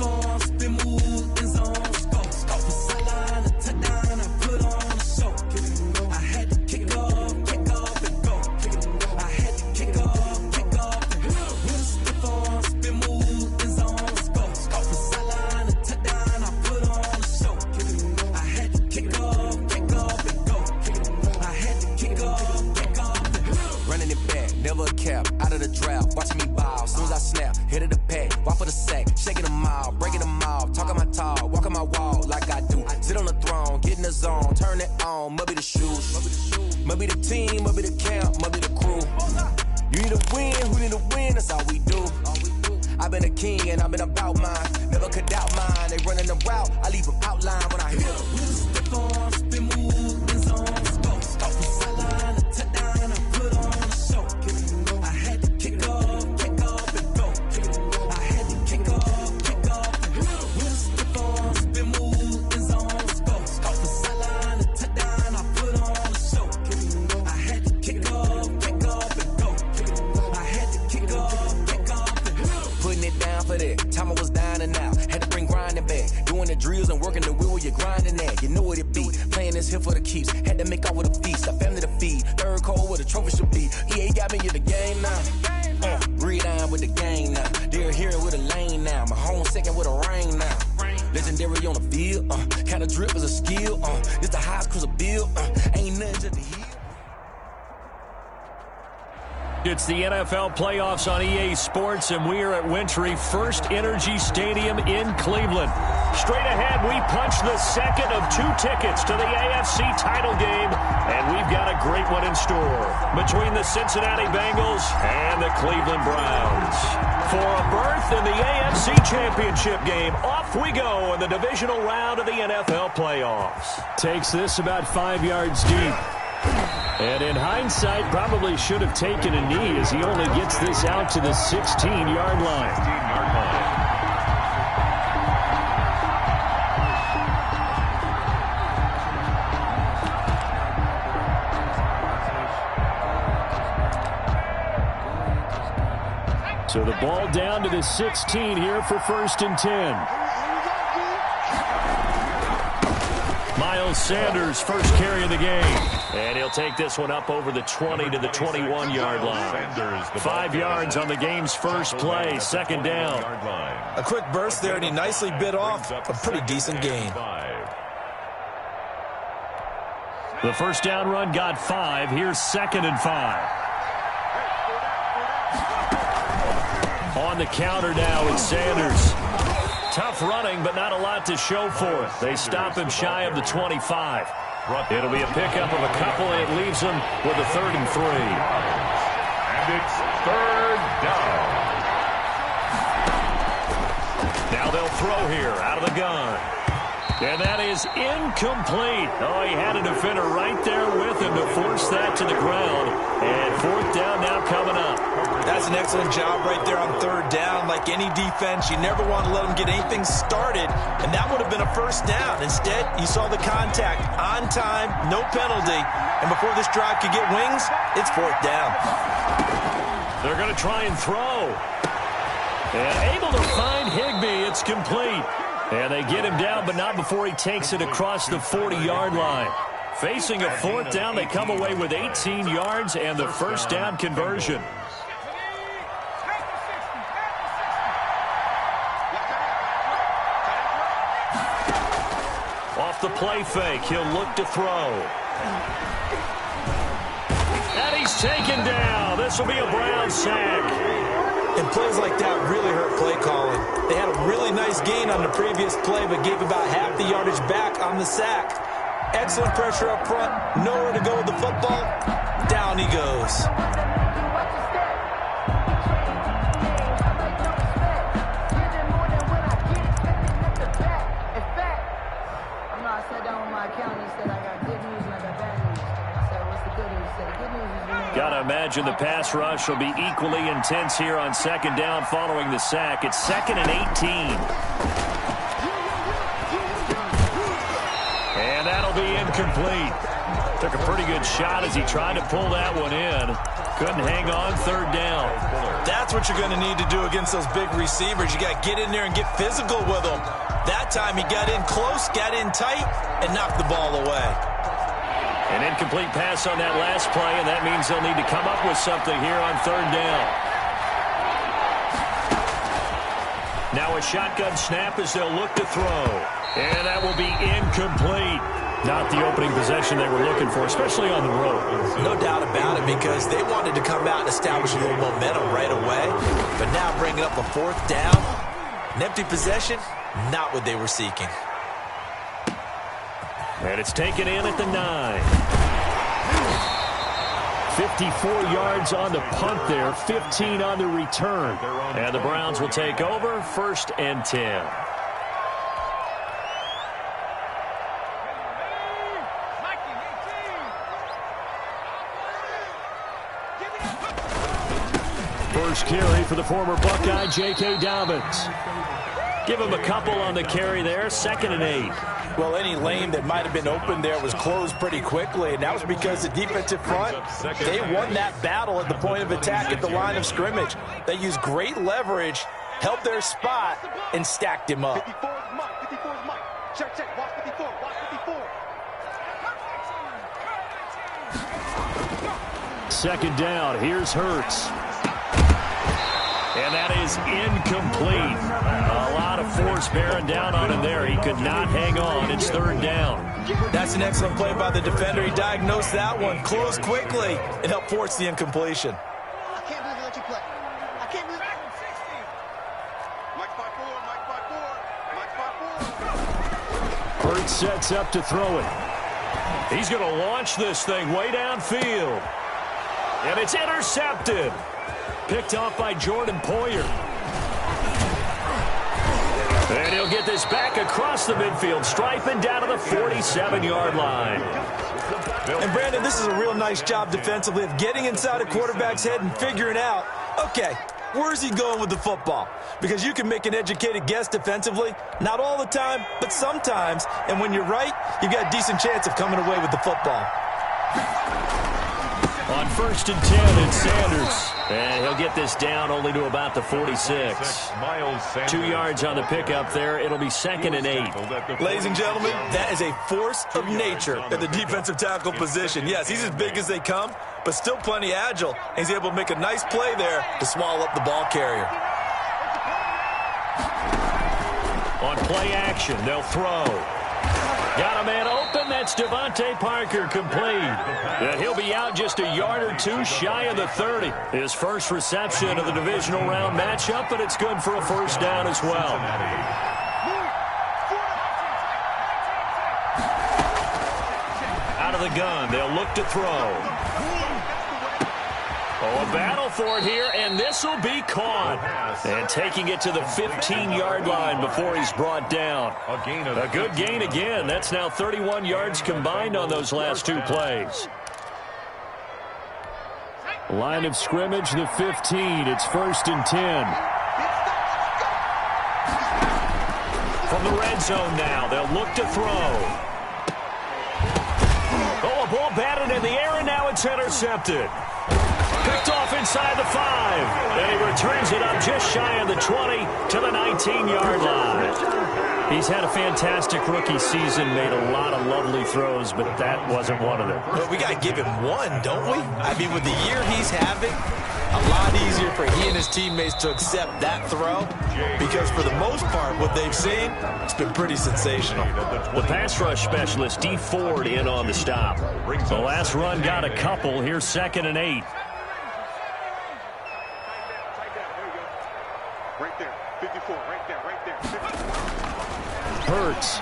on, spin, move, and zone, scope. From sideline to touchdown, I put on a show. I had to kick off, and go. I had to kick off, and go. Stiff on, spin, move, and zone, scope. From sideline to touchdown, I put on a show. I had to kick off, and go. I had to kick off, and go. Running it back, never a cap, out of the drought, watching me ball. Soon as I snap, hit of the pack, walk for the sack, shaking them all, breaking them all, talking my talk, walking my wall like I do. Sit on the throne, get in the zone, turn it on, must be the shoes, must be the team, must be the camp, must be the crew. You need a win, who need a win, that's all we do. I've been a king and I've been about mine, never could doubt mine. They running the route, I leave them outline when I hit them. Stiff on, spin, move, and zone, scope. From sideline to touchdown, I put on a show. I had to kick off, and go. I had to kick off, stiff on, spin, move, and zone, scope. From sideline to touchdown, I put on a show. I had to kick off, and go. I had to kick off, and go. Putting it down for that, time I was down and out, had to bring grinding back, doing the drills and working the wheel where you're grinding at, you know what it be, playing this here for the keeps, had to make out with a feast, a family to feed, third cold where the trophy should be, EA got me in the game now, breathe on with the gang now, they're here with a lane now, my home second with a rain now, legendary on the field, kind of drip is a skill, it's the highest cruiser bill, ain't nothing just to heal. It's the NFL playoffs on EA Sports, and we are at Wintry First Energy Stadium in Cleveland. Straight ahead, we punch the second of 2 tickets to the AFC title game, and we've got a great one in store between the Cincinnati Bengals and the Cleveland Browns. For a berth in the AFC Championship game, off we go in the divisional round of the NFL playoffs. Takes this about 5 yards deep. And in hindsight, probably should have taken a knee as he only gets this out to the 16-yard line. So the ball down to the 16 here for 1st and 10. Miles Sanders first carry of the game. And he'll take this one up over the 20 to the 21-yard line. 5 yards on the game's first play, 2nd down. A quick burst there, and he nicely bit off a pretty decent gain. The first down run got 5. Here's 2nd and 5. On the counter now, it's Sanders. Tough running, but not a lot to show for it. They stop him shy of the 25. It'll be a pickup of a couple, and it leaves them with a 3rd and 3. And it's 3rd down. Now they'll throw here out of the gun. And that is incomplete. Oh, he had a defender right there with him to force that to the ground. And 4th down now coming up. That's an excellent job right there on 3rd down. Like any defense, you never want to let them get anything started, and that would have been a 1st down. Instead, you saw the contact on time, no penalty, and before this drive could get wings, it's 4th down. They're going to try and throw. And able to find Higbee. It's complete. And they get him down, but not before he takes it across the 40-yard line. Facing a 4th down, they come away with 18 yards and the 1st down conversion. Off the play fake, he'll look to throw. And he's taken down. This will be a Brown sack. And plays like that really hurt play calling. They had a really nice gain on the previous play, but gave about half the yardage back on the sack. Excellent pressure up front. Nowhere to go with the football. Down he goes. Got to imagine the pass rush will be equally intense here on 2nd down following the sack. It's 2nd and 18. And that'll be incomplete. Took a pretty good shot as he tried to pull that one in. Couldn't hang on, third down. That's what you're going to need to do against those big receivers. You got to get in there and get physical with them. That time he got in close, got in tight, and knocked the ball away. An incomplete pass on that last play, and that means they'll need to come up with something here on third down. Now a shotgun snap as they'll look to throw. And that will be incomplete. Not the opening possession they were looking for, especially on the road. No doubt about it, because they wanted to come out and establish a little momentum right away. But now bringing up a fourth down, an empty possession, not what they were seeking. And it's taken in at the 9. 54 yards on the punt there, 15 on the return. And the Browns will take over, 1st and 10. First carry for the former Buckeye, J.K. Dobbins. Give him a couple on the carry there, 2nd and 8. Well, any lane that might have been open there was closed pretty quickly, and that was because the defensive front, they won that battle at the point of attack at the line of scrimmage. They used great leverage, held their spot, and stacked him up. 54 is Mike. 54 is Mike. Check, check. Watch 54. Watch 54. 2nd down. Here's Hurts. And that is incomplete. A lot of force bearing down on him there. He could not hang on. It's 3rd down. That's an excellent play by the defender. He diagnosed that one, closed quickly, and helped force the incompletion. I can't believe I let you play. I can't believe it. Mike 5-4. Mike 5-4. Mike 5-4. Hurts sets up to throw it. He's going to launch this thing way downfield. And it's intercepted. Picked off by Jordan Poyer. And he'll get this back across the midfield stripe and down to the 47-yard line. And, Brandon, this is a real nice job defensively of getting inside a quarterback's head and figuring out, okay, where's he going with the football? Because you can make an educated guess defensively, not all the time, but sometimes. And when you're right, you've got a decent chance of coming away with the football. On 1st and 10, it's Sanders. And he'll get this down only to about the 46. 2 yards on the pickup there. It'll be 2nd and 8. Ladies and gentlemen, that is a force of nature at the defensive tackle position. Yes, he's as big as they come, but still plenty agile. He's able to make a nice play there to swallow up the ball carrier. On play action, they'll throw. Got a man open. That's Devontae Parker, complete. And he'll be out just a yard or two shy of the 30. His first reception of the divisional round matchup, but it's good for a 1st down as well. Out of the gun, they'll look to throw. Oh, a battle for it here, and this will be caught. And taking it to the 15-yard line before he's brought down. A good gain again. That's now 31 yards combined on those last 2 plays. Line of scrimmage, the 15. It's 1st and 10. From the red zone now, they'll look to throw. Oh, a ball batted in the air, and now it's intercepted. Picked off inside the 5. And he returns it up just shy of the 20 to the 19-yard line. He's had a fantastic rookie season, made a lot of lovely throws, but that wasn't one of them. Well, we got to give him one, don't we? I mean, with the year he's having, a lot easier for he and his teammates to accept that throw, because for the most part, what they've seen, it's been pretty sensational. The pass rush specialist, D. Ford, in on the stop. The last run got a couple. Here's 2nd and 8. Right there. 54. Right there. Right there. 54. Hurts.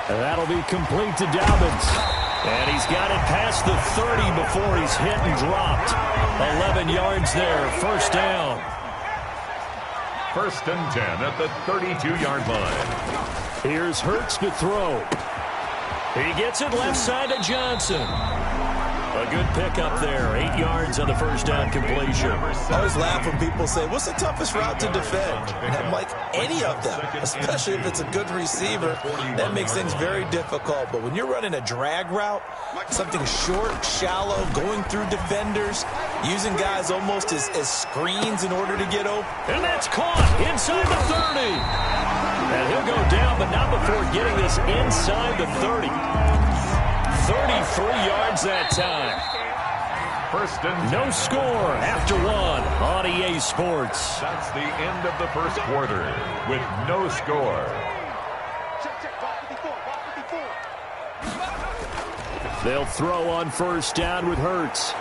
And that'll be complete to Dobbins. And he's got it past the 30 before he's hit and dropped. 11 yards there. 1st down. 1st and 10 at the 32-yard line. Here's Hurts to throw. He gets it left side to Johnson. A good pickup there. 8 yards on the first down completion. I always laugh when people say, what's the toughest route to defend? And I'm like, any of them, especially if it's a good receiver. That makes things very difficult. But when you're running a drag route, something short, shallow, going through defenders, using guys almost as screens in order to get open. And that's caught inside the 30. And he'll go down, but not before getting this inside the 30. 33 yards that time. First and No score after one on EA Sports. That's the end of the first quarter with no score. They'll throw on first down with Hurts.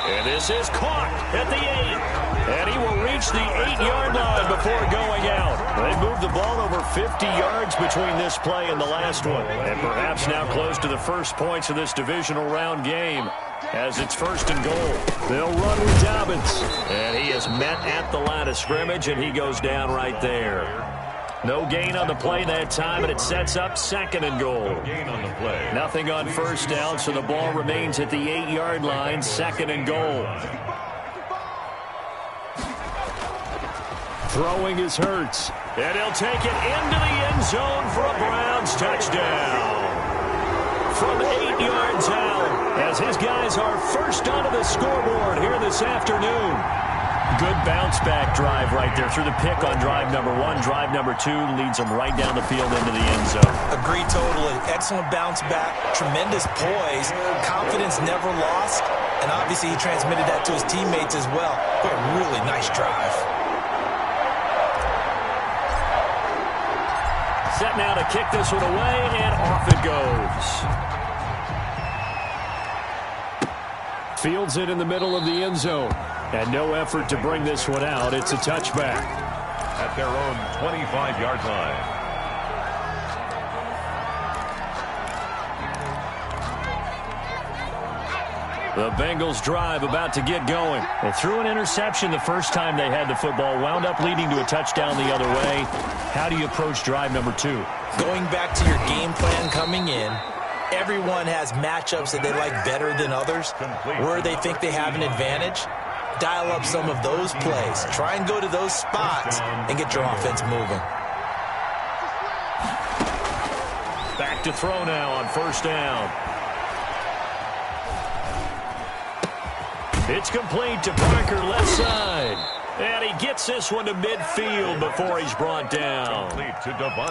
And this is caught at the 8. And he will reach the 8-yard line before going out. They moved the ball over 50 yards between this play and the last one. And perhaps now close to the first points of this divisional round game as it's first and goal. They'll run with Dobbins. And he is met at the line of scrimmage, and he goes down right there. No gain on the play that time, and it sets up second and goal. Nothing on first down, so the ball remains at the 8-yard line, second and goal. Throwing is Hurts, and he'll take it into the end zone for a Browns touchdown. From 8 yards out, as his guys are first onto the scoreboard here this afternoon. Good bounce-back drive right there through the pick on drive number 1. Drive number 2 leads them right down the field into the end zone. Agree totally. Excellent bounce back, tremendous poise, confidence never lost, and obviously he transmitted that to his teammates as well. What a really nice drive. Set now to kick this one away, and off it goes. Fields it in the middle of the end zone. And no effort to bring this one out. It's a touchback. At their own 25-yard line. The Bengals drive about to get going. They threw an interception the first time they had the football, wound up leading to a touchdown the other way. How do you approach drive number 2? Going back to your game plan coming in, everyone has matchups that they like better than others, where they think they have an advantage. Dial up some of those plays. Try and go to those spots and get your offense moving. Back to throw now on first down. It's complete to Parker, left side. And he gets this one to midfield before he's brought down.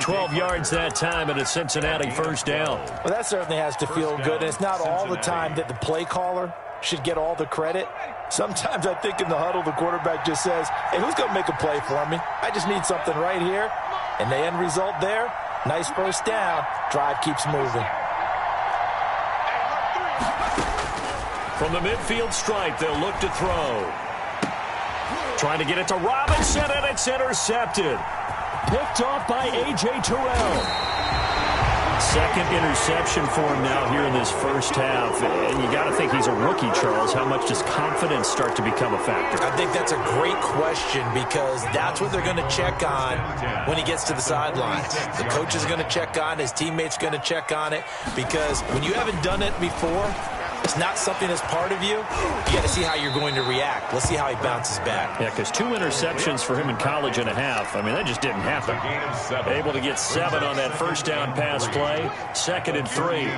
12 yards that time, and a Cincinnati first down. Well, that certainly has to feel good. And it's not all the time that the play caller should get all the credit. Sometimes I think in the huddle, the quarterback just says, hey, who's going to make a play for me? I just need something right here. And the end result there, nice first down. Drive keeps moving. From the midfield stripe, they'll look to throw. Trying to get it to Robinson, and it's intercepted. Picked off by A.J. Terrell. Second interception for him now here in this first half. And you got to think he's a rookie, Charles. How much does confidence start to become a factor? I think that's a great question because that's what they're going to check on when he gets to the sidelines. The coach is going to check on, his teammates going to check on it, because when you haven't done it before, it's not something that's part of you. You got to see how you're going to react. Let's see how he bounces back. Yeah, because 2 interceptions for him in college and a half. I mean, that just didn't happen. Able to get 7 on that first down pass play. Second and 3.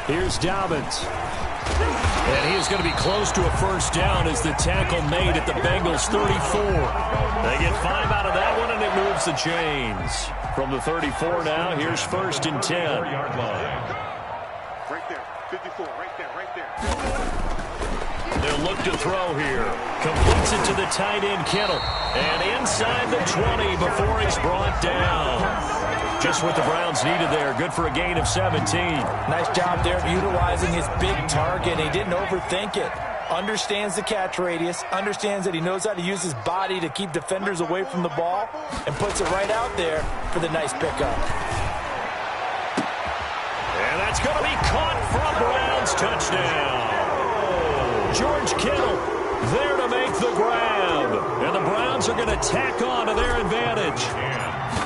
Here's Dobbins. And he is going to be close to a first down as the tackle made at the Bengals 34. They get 5 out of that one, and it moves the chains. From the 34 now, here's first and 10. Right there, 54, right there. They'll look to throw here. Completes it to the tight end, Kittle. And inside the 20 before he's brought down. Just what the Browns needed there. Good for a gain of 17. Nice job there of utilizing his big target. He didn't overthink it. Understands the catch radius. Understands that he knows how to use his body to keep defenders away from the ball. And puts it right out there for the nice pickup. And that's going to be caught for a Browns touchdown. George Kittle there to make the grab. And the Browns are going to tack on to their advantage.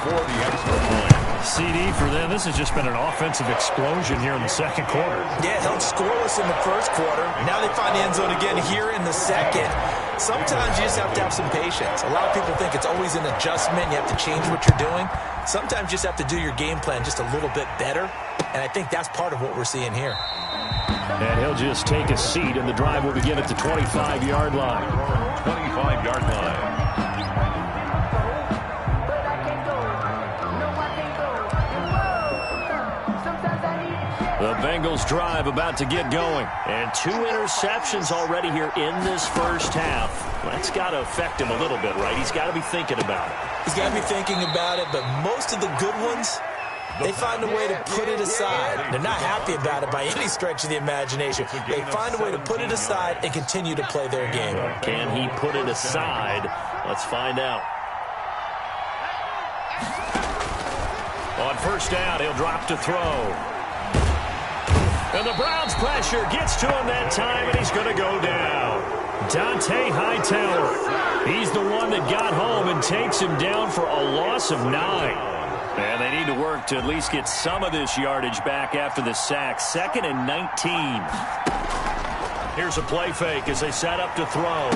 For the extra point. CD for them. This has just been an offensive explosion here in the second quarter. Yeah, held scoreless in the first quarter. Now they find the end zone again here in the second. Sometimes you just have to have some patience. A lot of people think it's always an adjustment. You have to change what you're doing. Sometimes you just have to do your game plan just a little bit better. And I think that's part of what we're seeing here. And he'll just take a seat, and the drive will begin at the 25-yard line. 25-yard line. The Bengals drive about to get going. And 2 interceptions already here in this first half. That's got to affect him a little bit, right? He's got to be thinking about it. He's got to be thinking about it, but most of the good ones, they find a way to put it aside. They're not happy about it by any stretch of the imagination. They find a way to put it aside and continue to play their game. Can he put it aside? Let's find out. On first down, he'll drop to throw. And the Browns' pressure gets to him that time, and he's going to go down. Dante Hightower. He's the one that got home and takes him down for a loss of 9. And they need to work to at least get some of this yardage back after the sack. 2nd and 19. Here's a play fake as they set up to throw.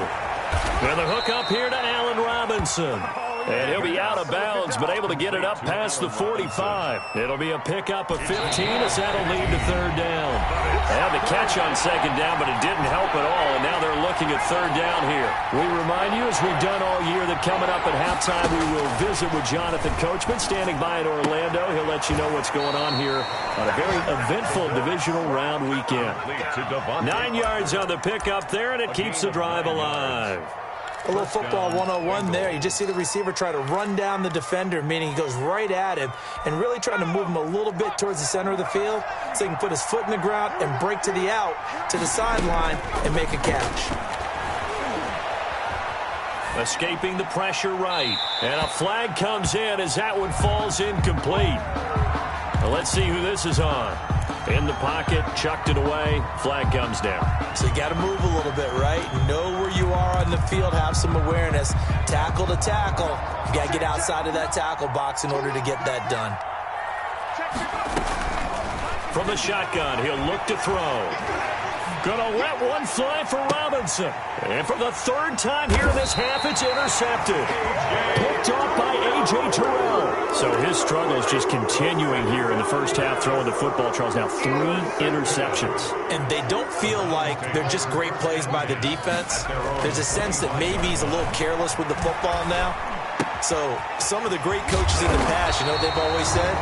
And the hook up here to Allen Robinson. And he'll be out of bounds, but able to get it up past the 45. It'll be a pickup of 15 as that'll lead to third down. They had the catch on second down, but it didn't help at all, and now they're looking at third down here. We remind you, as we've done all year, that coming up at halftime, we will visit with Jonathan Coachman, standing by in Orlando. He'll let you know what's going on here on a very eventful divisional round weekend. 9 yards on the pickup there, and it keeps the drive alive. A little football 101 there. You just see the receiver try to run down the defender, meaning he goes right at him and really trying to move him a little bit towards the center of the field so he can put his foot in the ground and break to the out, to the sideline, and make a catch. Escaping the pressure right. And a flag comes in as that one falls incomplete. Well, let's see who this is on. In the pocket, chucked it away, flag comes down. So you got to move a little bit, right? Know where you are on the field, have some awareness. Tackle to tackle. You got to get outside of that tackle box in order to get that done. From the shotgun, he'll look to throw. Gonna let one fly for Robinson. And for the 3rd time here in this half, it's intercepted. Picked off by A.J. Terrell. So his struggle is just continuing here in the first half, throwing the football. Charles, now 3 interceptions. And they don't feel like they're just great plays by the defense. There's a sense that maybe he's a little careless with the football now. So some of the great coaches in the past, you know what they've always said?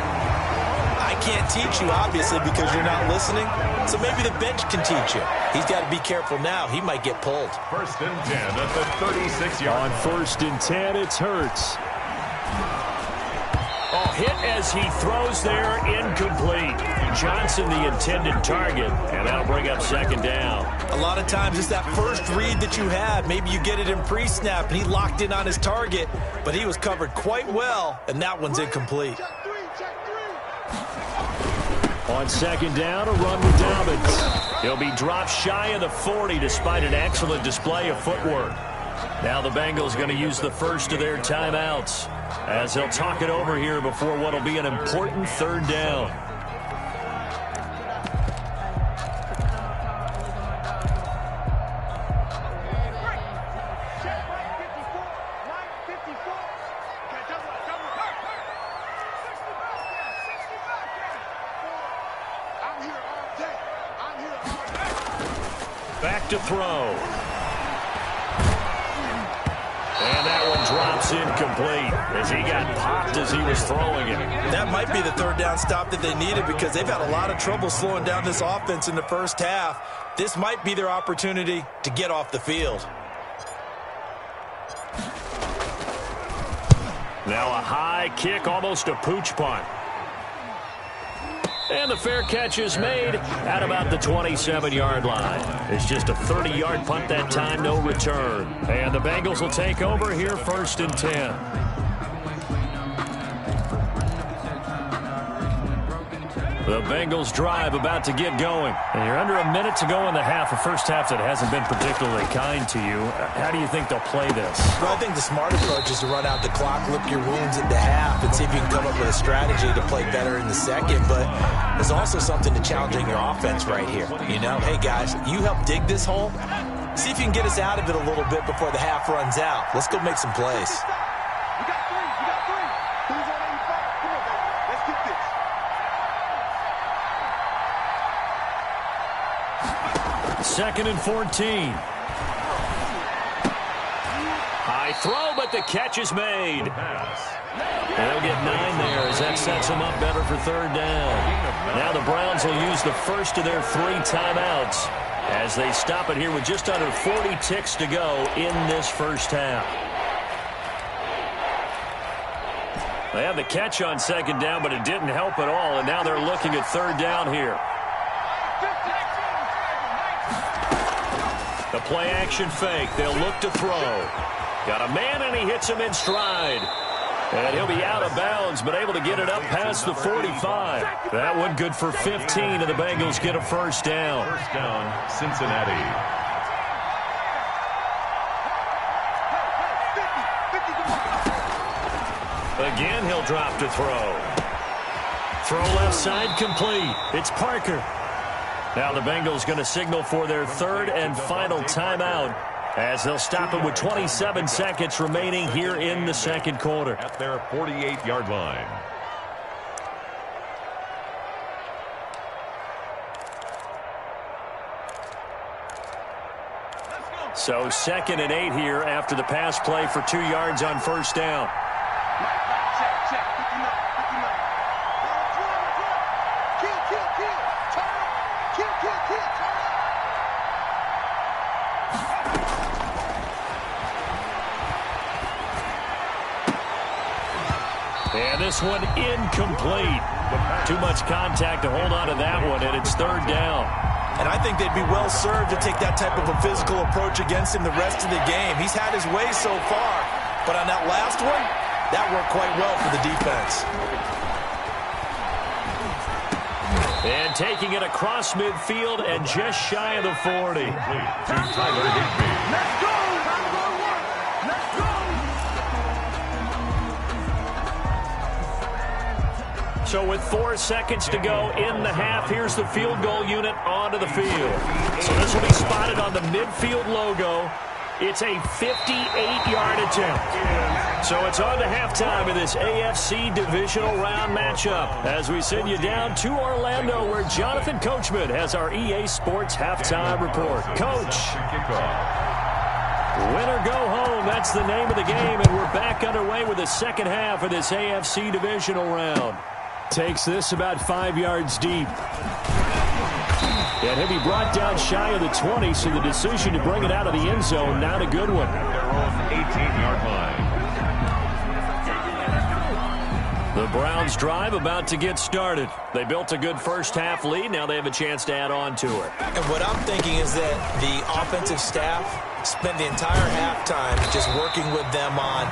I can't teach you, obviously, because you're not listening. So maybe the bench can teach you. He's got to be careful now. He might get pulled. 1st and 10 at the 36-yard line. On 1st and 10, it's Hurts. Oh, hit as he throws there, incomplete. Johnson, the intended target, and that'll bring up 2nd down. A lot of times it's that first read that you have. Maybe you get it in pre-snap, and he locked in on his target, but he was covered quite well, and that one's incomplete. On 2nd down, a run with Dobbins. He'll be dropped shy of the 40 despite an excellent display of footwork. Now the Bengals going to use the first of their timeouts as they'll talk it over here before what will be an important 3rd down. Back to throw. And that one drops incomplete as he got popped as he was throwing it. That might be the 3rd down stop that they needed because they've had a lot of trouble slowing down this offense in the first half. This might be their opportunity to get off the field. Now a high kick, almost a pooch punt. And the fair catch is made at about the 27-yard line. It's just a 30-yard punt that time, no return. And the Bengals will take over here 1st and 10. The Bengals drive about to get going. And you're under a minute to go in the half, a first half that hasn't been particularly kind to you. How do you think they'll play this? Well, I think the smart approach is to run out the clock, lick your wounds into half, and see if you can come up with a strategy to play better in the second. But there's also something to challenging your offense right here. You know, hey, guys, you help dig this hole. See if you can get us out of it a little bit before the half runs out. Let's go make some plays. We got three. Who's on 85? Come on, baby. Let's get this. Second and 14. High throw, but the catch is made. They'll get 9 there as that sets them up better for third down. Now the Browns will use the first of their 3 timeouts as they stop it here with just under 40 ticks to go in this first half. They had the catch on second down, but it didn't help at all, and now they're looking at third down here. The play action fake. They'll look to throw. Got a man, and he hits him in stride. And he'll be out of bounds, but able to get it up past the 45. That one good for 15, and the Bengals get a first down. First down, Cincinnati. Again, he'll drop to throw. Throw left side complete. It's Parker. Now the Bengals going to signal for their third and final timeout as they'll stop it with 27 seconds remaining here in the second quarter. At their 48-yard line. So 2nd and 8 here after the pass play for 2 yards on first down. Check. 59. Kill. Turn. Kill. Turn. And this one incomplete. Too much contact to hold on to that one, and it's third down. And I think they'd be well served to take that type of a physical approach against him the rest of the game. He's had his way so far, but on that last one, that worked quite well for the defense. And taking it across midfield and just shy of the 40. To Tyler Higbee. Let's go. Let's go. So with 4 seconds to go in the half, here's the field goal unit onto the field. So this will be spotted on the midfield logo. It's a 58-yard attempt. So it's on to halftime in this AFC divisional round matchup as we send you down to Orlando where Jonathan Coachman has our EA Sports halftime report. Coach. Win or go home, that's the name of the game, and we're back underway with the second half of this AFC divisional round. Takes this about 5 yards deep. And he'll be brought down shy of the 20, so the decision to bring it out of the end zone, not a good one. Their own 18-yard line. The Browns drive about to get started. They built a good first half lead. Now they have a chance to add on to it. And what I'm thinking is that the offensive staff spent the entire halftime just working with them on,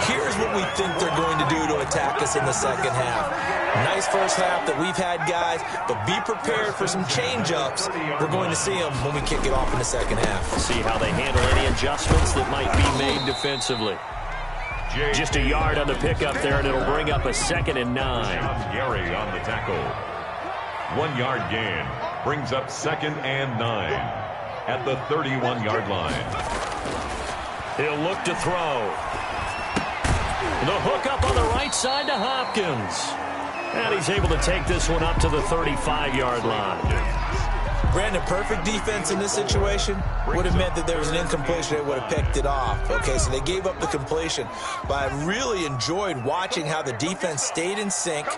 here's what we think they're going to do to attack us in the second half. Nice first half that we've had, guys, but be prepared for some change-ups. We're going to see them when we kick it off in the second half. See how they handle any adjustments that might be made defensively. Just a yard on the pickup there, and it'll bring up a 2nd and 9. Gary on the tackle. 1 yard gain brings up 2nd and 9 at the 31-yard line. He'll look to throw. The hook up on the right side to Hopkins. And he's able to take this one up to the 35-yard line. Brandon, perfect defense in this situation would have meant that there was an incompletion. They would have picked it off. Okay, so they gave up the completion. But I really enjoyed watching how the defense stayed in sync,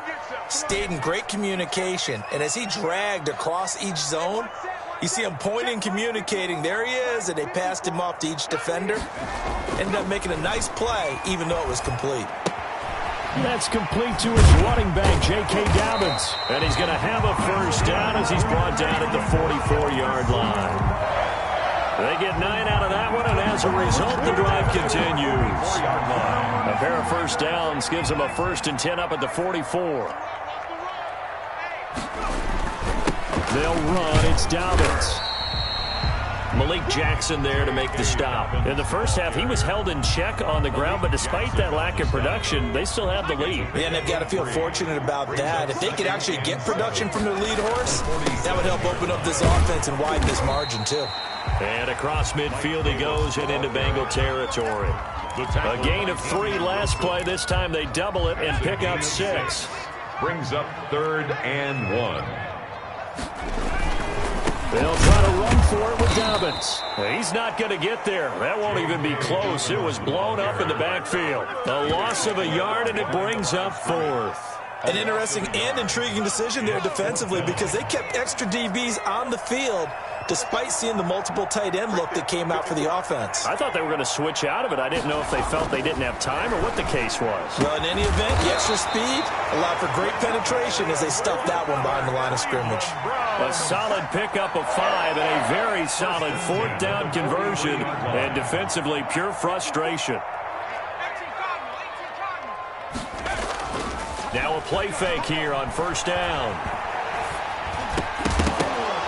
stayed in great communication. And as he dragged across each zone, you see him pointing, communicating. There he is, and they passed him off to each defender. Ended up making a nice play, even though it was complete. That's complete to his running back, J.K. Dobbins. And he's going to have a first down as he's brought down at the 44-yard line. They get 9 out of that one, and as a result, the drive continues. A pair of first downs gives them a 1st and 10 up at the 44. They'll run. It's Dobbins. Malik Jackson there to make the stop. In the first half, he was held in check on the ground, but despite that lack of production, they still have the lead. Yeah, and they've got to feel fortunate about that. If they could actually get production from their lead horse, that would help open up this offense and widen this margin, too. And across midfield he goes and into Bengal territory. A gain of 3 last play. This time they double it and pick up 6. Brings up 3rd and 1. They'll try to run for it with Dobbins. He's not going to get there. That won't even be close. It was blown up in the backfield. A loss of a yard, and it brings up 4th. An interesting and intriguing decision there defensively because they kept extra DBs on the field despite seeing the multiple tight end look that came out for the offense. I thought they were going to switch out of it. I didn't know if they felt they didn't have time or what the case was. Well, in any event, the extra speed allowed for great penetration as they stuffed that one behind the line of scrimmage. A solid pickup of 5 and a very solid 4th down conversion, and defensively pure frustration. Now a play fake here on 1st down.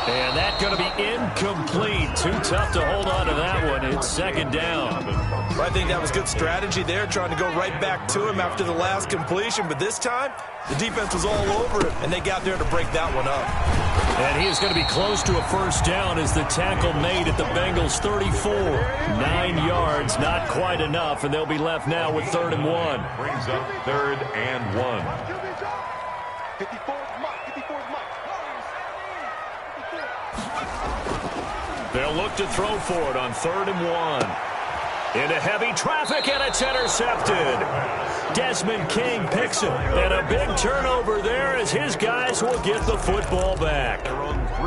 And that's going to be incomplete. Too tough to hold on to that one. It's 2nd down. I think that was good strategy there, trying to go right back to him after the last completion. But this time, the defense was all over him, and they got there to break that one up. And he is going to be close to a 1st down as the tackle made at the Bengals' 34. 9 yards, not quite enough, and they'll be left now with 3rd and 1. Brings up 3rd and 1. 54's Mike. 54's Mike. They'll look to throw for it on 3rd and 1. Into heavy traffic, and it's intercepted. Desmond King picks it, and a big turnover there as his guys will get the football back.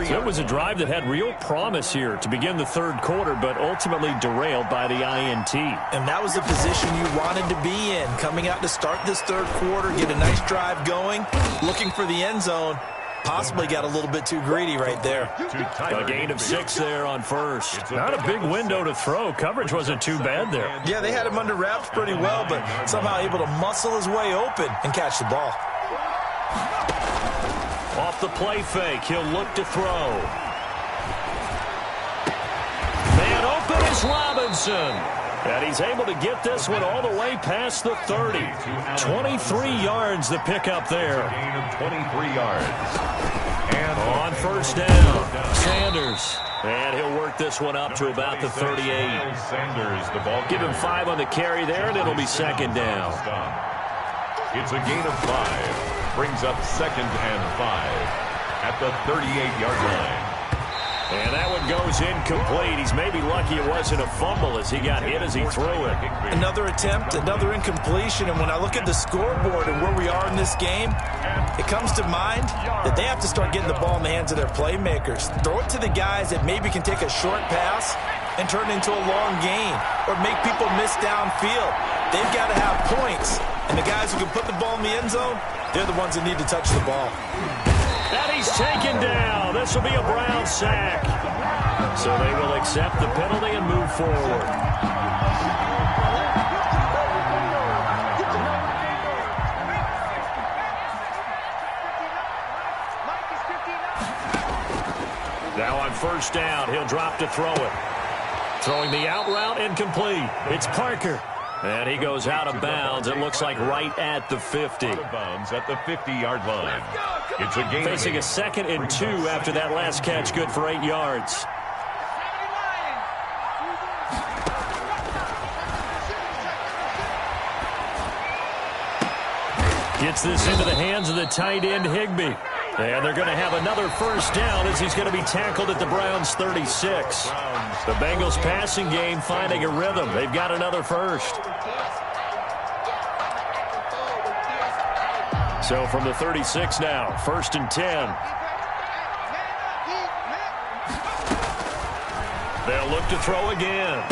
So it was a drive that had real promise here to begin the 3rd quarter, but ultimately derailed by the INT. And that was the position you wanted to be in, coming out to start this 3rd quarter, get a nice drive going, looking for the end zone. Possibly got a little bit too greedy right there. A gain of 6 there on 1st. Not a big window to throw. Coverage wasn't too bad there. Yeah, they had him under wraps pretty well, but somehow able to muscle his way open and catch the ball. Off the play fake, he'll look to throw. Man open is Robinson. And he's able to get this one all the way past the 30. 23 yards the pickup there. Gain of 23 yards. And on 1st down, Sanders. And he'll work this one up to about the 38. Sanders, the ball. Give him 5 on the carry there, and it'll be 2nd down. It's a gain of 5. Brings up 2nd and 5 at the 38-yard line. And that one goes incomplete. He's maybe lucky it wasn't a fumble as he got hit as he threw it. Another attempt, another incompletion, and when I look at the scoreboard and where we are in this game, it comes to mind that they have to start getting the ball in the hands of their playmakers. Throw it to the guys that maybe can take a short pass and turn it into a long gain or make people miss downfield. They've got to have points, and the guys who can put the ball in the end zone, they're the ones that need to touch the ball. And he's taken down. This will be a Brown sack. So they will accept the penalty and move forward. Now on 1st down, he'll drop to throw it. Throwing the out route incomplete. It's Parker. And he goes out of bounds. It looks like right at the 50. Out of bounds at the 50-yard line. It's a gain. Facing a 2nd and 2 after that last catch, good for 8 yards. Gets this into the hands of the tight end, Higbee. And they're going to have another 1st down as he's going to be tackled at the Browns' 36. The Bengals passing game finding a rhythm. They've got another 1st. So from the 36 now, 1st and 10. They'll look to throw again.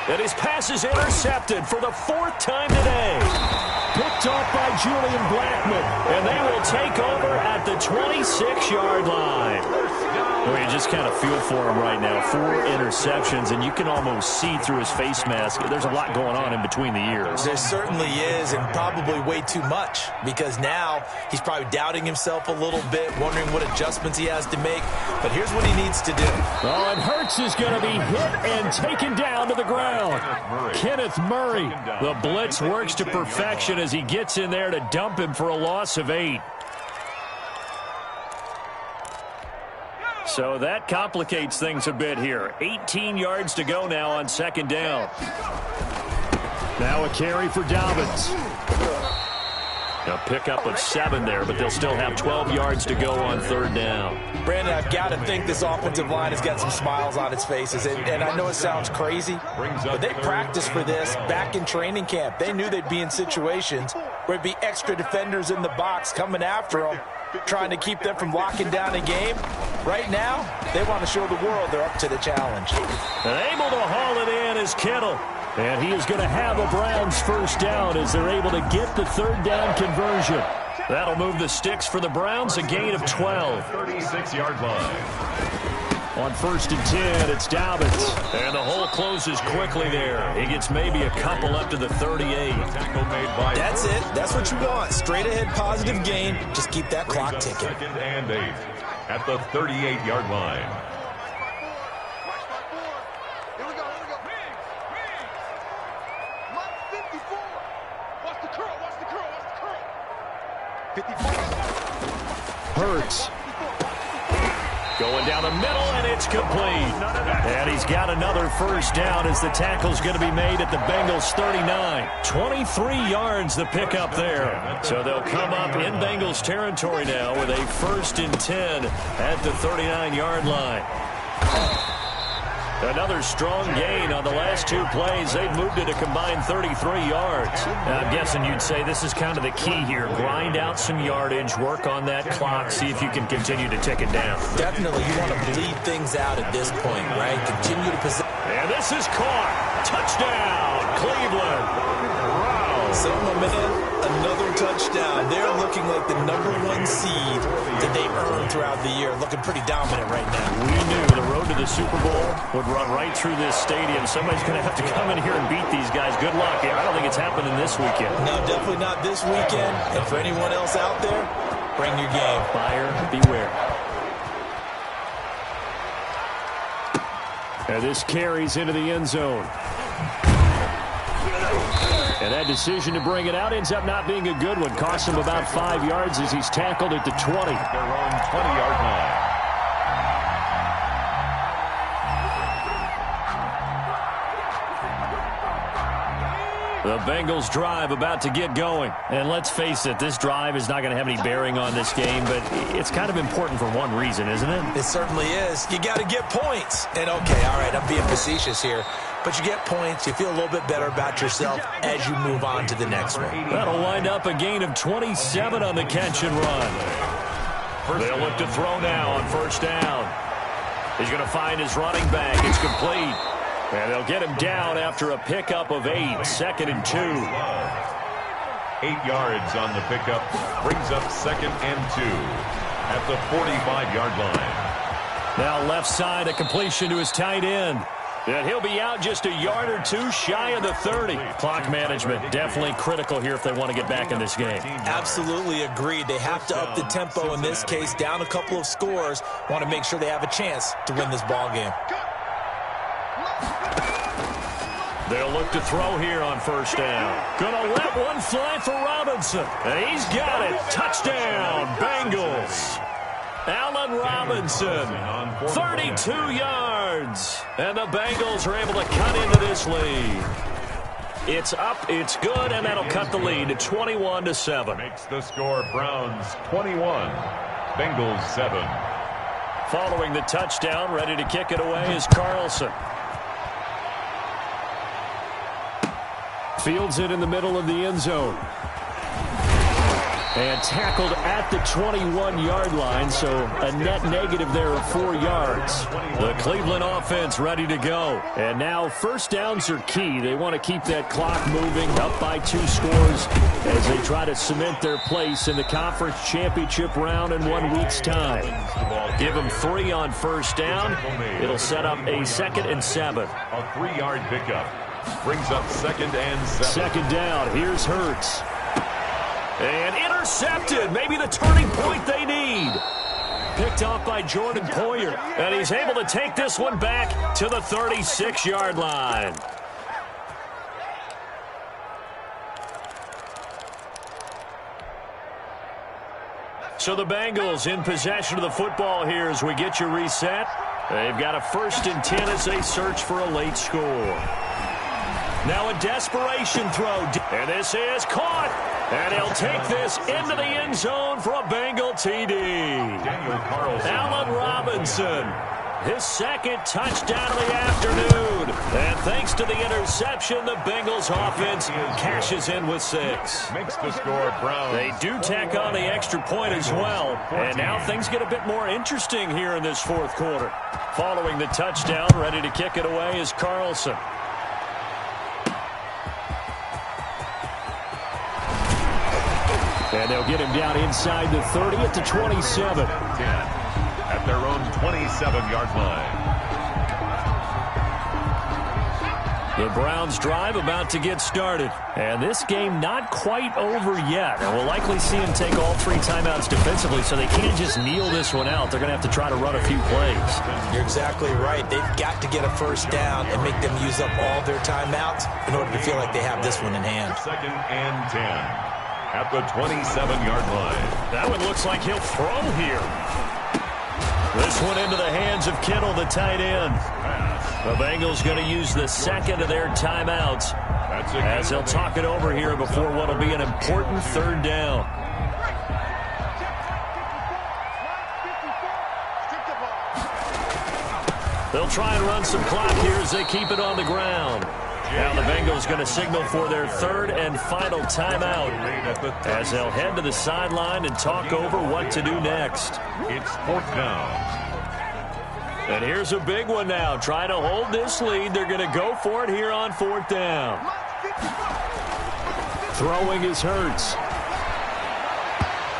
And his pass is intercepted for the 4th time today. Picked off by Julian Blackmon. And they will take over at the 26-yard line. Well, you just kind of feel for him right now. 4 interceptions, and you can almost see through his face mask. There's a lot going on in between the ears. There certainly is, and probably way too much, because now he's probably doubting himself a little bit, wondering what adjustments he has to make. But here's what he needs to do. Oh, and Hurts is going to be hit and taken down to the ground. Kenneth Murray. The blitz works to perfection as he gets in there to dump him for a loss of 8. So that complicates things a bit here. 18 yards to go now on 2nd down. Now a carry for Dobbins. A pickup of 7 there, but they'll still have 12 yards to go on 3rd down. Brandon, I've got to think this offensive line has got some smiles on its faces. And I know it sounds crazy, but they practiced for this back in training camp. They knew they'd be in situations where it'd be extra defenders in the box coming after them, trying to keep them from locking down a game. Right now, they want to show the world they're up to the challenge. And able to haul it in is Kittle. And he is going to have a Browns 1st down as they're able to get the 3rd down conversion. That'll move the sticks for the Browns, a gain of 12. 36-yard line. On 1st and 10, it's Dobbins. And the hole closes quickly there. He gets maybe a couple up to the 38. That's it. That's what you want. Straight ahead positive gain. Just keep that clock ticking. 2nd and 8 at the 38-yard line. Here we go. Mark 54. Watch the curl. 54. Hurts. Going down the middle, and it's complete. And he's got another 1st down as the tackle's going to be made at the Bengals 39. 23 yards the pickup there. So they'll come up in Bengals territory now with a 1st and 10 at the 39-yard line. Another strong gain on the last 2 plays. They've moved it a combined 33 yards. Now, I'm guessing you'd say this is kind of the key here. Grind out some yardage, work on that clock, see if you can continue to tick it down. Definitely, you want to bleed things out at this point, right? Continue to possess. And this is caught. Touchdown, Cleveland. Wow. So, my man, another touchdown. They're looking like the #1 seed that they earned throughout the year. Looking pretty dominant right now. We knew the road to the Super Bowl would run right through this stadium. Somebody's going to have to come in here and beat these guys. Good luck. I don't think it's happening this weekend. No, definitely not this weekend. And for anyone else out there, bring your game. Buyer beware. And this carries into the end zone. And that decision to bring it out ends up not being a good one. Costs him about 5 yards as he's tackled at the 20. Their own 20-yard line. The Bengals drive about to get going. And let's face it, this drive is not going to have any bearing on this game, but it's kind of important for one reason, isn't it? It certainly is. You got to get points. And, okay, all right, I'm being facetious here. But you get points, you feel a little bit better about yourself as you move on to the next one. That'll wind up a gain of 27 on the catch and run. They'll look to throw now on 1st down. He's going to find his running back. It's complete. And they'll get him down after a pickup of 8. 2nd and 2. 8 yards on the pickup. Brings up 2nd and 2 at the 45-yard line. Now left side, a completion to his tight end. And he'll be out just a yard or 2 shy of the 30. Clock management definitely critical here if they want to get back in this game. Absolutely agreed. They have to up the tempo in this case. Down a couple of scores. Want to make sure they have a chance to win this ball game. They'll look to throw here on 1st down. Gonna let one fly for Robinson. And he's got it. Touchdown, Bengals. Allen Robinson, 32 yards. And the Bengals are able to cut into this lead. It's up, it's good, and that'll cut the lead to 21-7. Makes the score Browns 21, Bengals 7. Following the touchdown, ready to kick it away is Carlson. Fields it in the middle of the end zone. And tackled at the 21-yard line, so a net negative there of 4 yards. The Cleveland offense ready to go. And now first downs are key. They want to keep that clock moving, up by 2 scores as they try to cement their place in the conference championship round in 1 week's time. Give them 3 on first down. It'll set up a 2nd and 7. A 3-yard pickup brings up 2nd and 7. Second down. Here's Hurts. And intercepted. Maybe the turning point they need. Picked off by Jordan Poyer. And he's able to take this one back to the 36-yard line. So the Bengals in possession of the football here as we get you reset. They've got a 1st and 10 as they search for a late score. Now a desperation throw. And this is caught. And he'll take this into the end zone for a Bengal TD. Allen Robinson, his 2nd touchdown of the afternoon. And thanks to the interception, the Bengals offense cashes in with 6. Makes the score Browns. They do tack on the extra point as well. And now things get a bit more interesting here in this 4th quarter. Following the touchdown, ready to kick it away is Carlson. And they'll get him down inside the 30 at the 27. 10 at their own 27-yard line. The Browns drive about to get started. And this game not quite over yet. And we'll likely see him take all 3 timeouts defensively, so they can't just kneel this one out. They're going to have to try to run a few plays. You're exactly right. They've got to get a first down and make them use up all their timeouts in order to feel like they have this one in hand. 2nd and 10 at the 27-yard line. That one looks like he'll throw here. This one into the hands of Kittle, the tight end. The Bengals going to use the 2nd of their timeouts as they'll talk it over here before what will be an important 3rd down. They'll try and run some clock here as they keep it on the ground. Now the Bengals going to signal for their 3rd and final timeout as they'll head to the sideline and talk over what to do next. It's 4th down. And here's a big one now. Trying to hold this lead. They're going to go for it here on 4th down. Throwing is Hurts.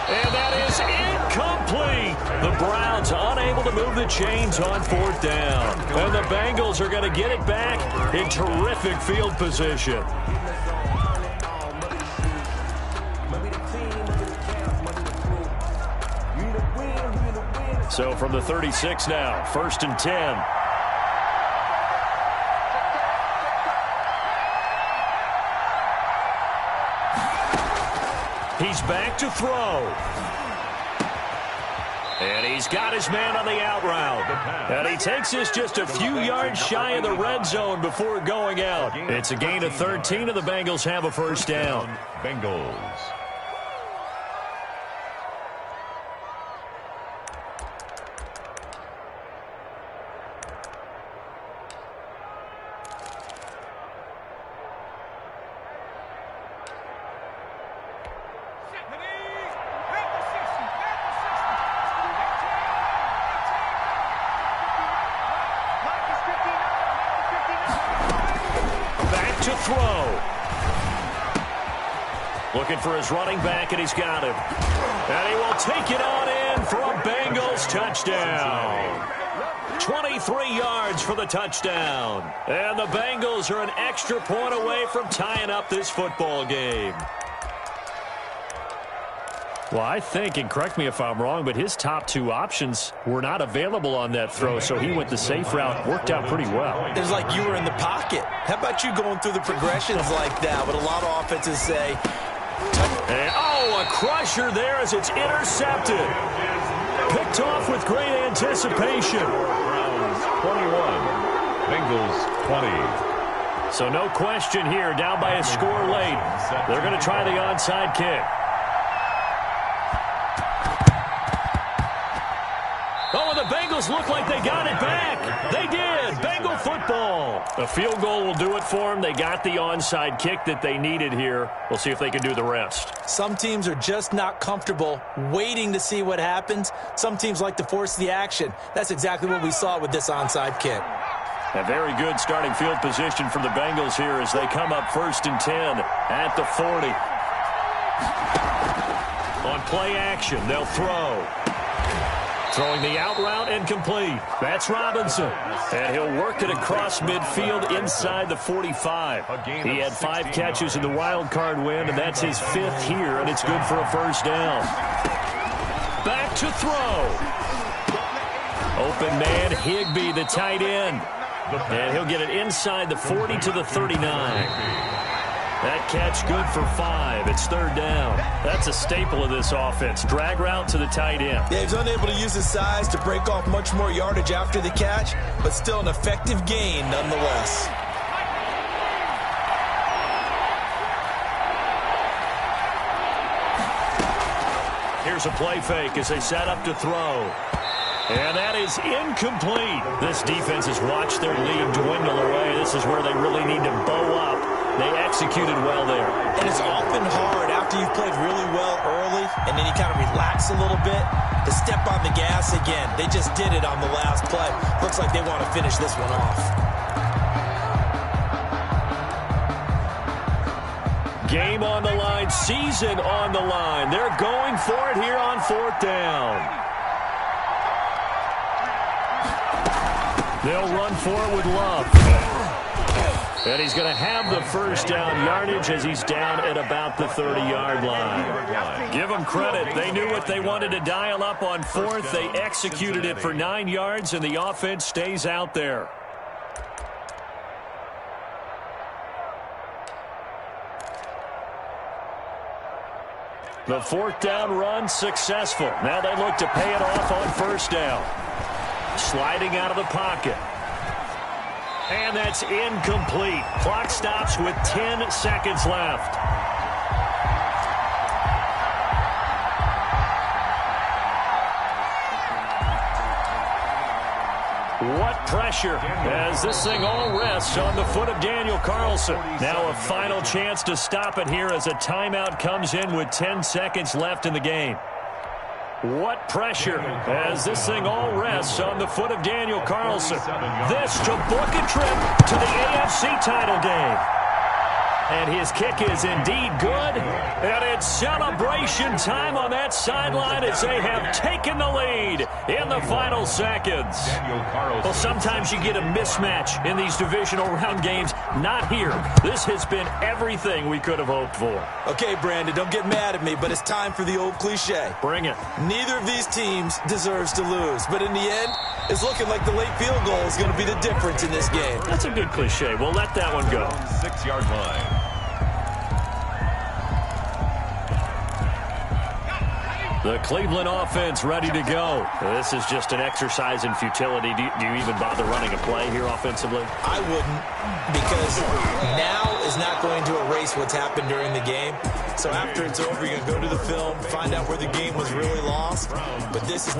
And that is incomplete. The Browns unable to move the chains on 4th down. And the Bengals are going to get it back in terrific field position. So from the 36 now, 1st and 10. He's back to throw. And he's got his man on the out route. And he takes this just a few yards shy of the red zone before going out. It's a gain of 13, and the Bengals have a 1st down. Bengals. To throw. Looking for his running back, and he's got him. And he will take it on in for a Bengals touchdown. 23 yards for the touchdown. And the Bengals are an extra point away from tying up this football game. Well, I think, and correct me if I'm wrong, but his top 2 options were not available on that throw, so he went the safe route. Worked out pretty well. It was like you were in the pocket. How about you going through the progressions like that? But a lot of offenses say... And, a crusher there as it's intercepted. Picked off with great anticipation. Browns 21, Bengals 20. So no question here, down by a score late. They're going to try the onside kick. Bengals look like they got it back. They did. Bengal football. A field goal will do it for them. They got the onside kick that they needed here. We'll see if they can do the rest. Some teams are just not comfortable waiting to see what happens. Some teams like to force the action. That's exactly what we saw with this onside kick. A very good starting field position for the Bengals here as they come up 1st and 10 at the 40. On play action, they'll throw. Throwing the out route and complete. That's Robinson. And he'll work it across midfield inside the 45. He had 5 catches in the wild card win, and that's his 5th here, and it's good for a first down. Back to throw. Open man, Higbee, the tight end. And he'll get it inside the 40 to the 39. That catch good for 5. It's 3rd down. That's a staple of this offense. Drag route to the tight end. Yeah, he's unable to use his size to break off much more yardage after the catch, but still an effective gain nonetheless. Here's a play fake as they set up to throw. And that is incomplete. This defense has watched their lead dwindle away. This is where they really need to bow up. They executed well there. And it's often hard after you've played really well early and then you kind of relax a little bit to step on the gas again. They just did it on the last play. Looks like they want to finish this one off. Game on the line, season on the line. They're going for it here on 4th down. They'll run for it with Love. And he's going to have the first down yardage as he's down at about the 30-yard line. Give them credit. They knew what they wanted to dial up on 4th. They executed it for 9 yards, and the offense stays out there. The 4th down run successful. Now they look to pay it off on 1st down. Sliding out of the pocket. And that's incomplete. Clock stops with 10 seconds left. What pressure as this thing all rests on the foot of Daniel Carlson. Now a final chance to stop it here as a timeout comes in with 10 seconds left in the game. What pressure as this thing all rests on the foot of Daniel Carlson. This to book a trip to the AFC title game. And his kick is indeed good. And it's celebration time on that sideline as they have taken the lead in the final seconds. Well, sometimes you get a mismatch in these divisional round games. Not here. This has been everything we could have hoped for. Okay, Brandon, don't get mad at me, but it's time for the old cliche. Bring it. Neither of these teams deserves to lose, but in the end, it's looking like the late field goal is going to be the difference in this game. That's a good cliche. We'll let that one go. 6-yard line. The Cleveland offense ready to go. This is just an exercise in futility. Do you even bother running a play here offensively? I wouldn't, because now is not going to erase what's happened during the game. So after it's over, you're going to go to the film, find out where the game was really lost. But this is not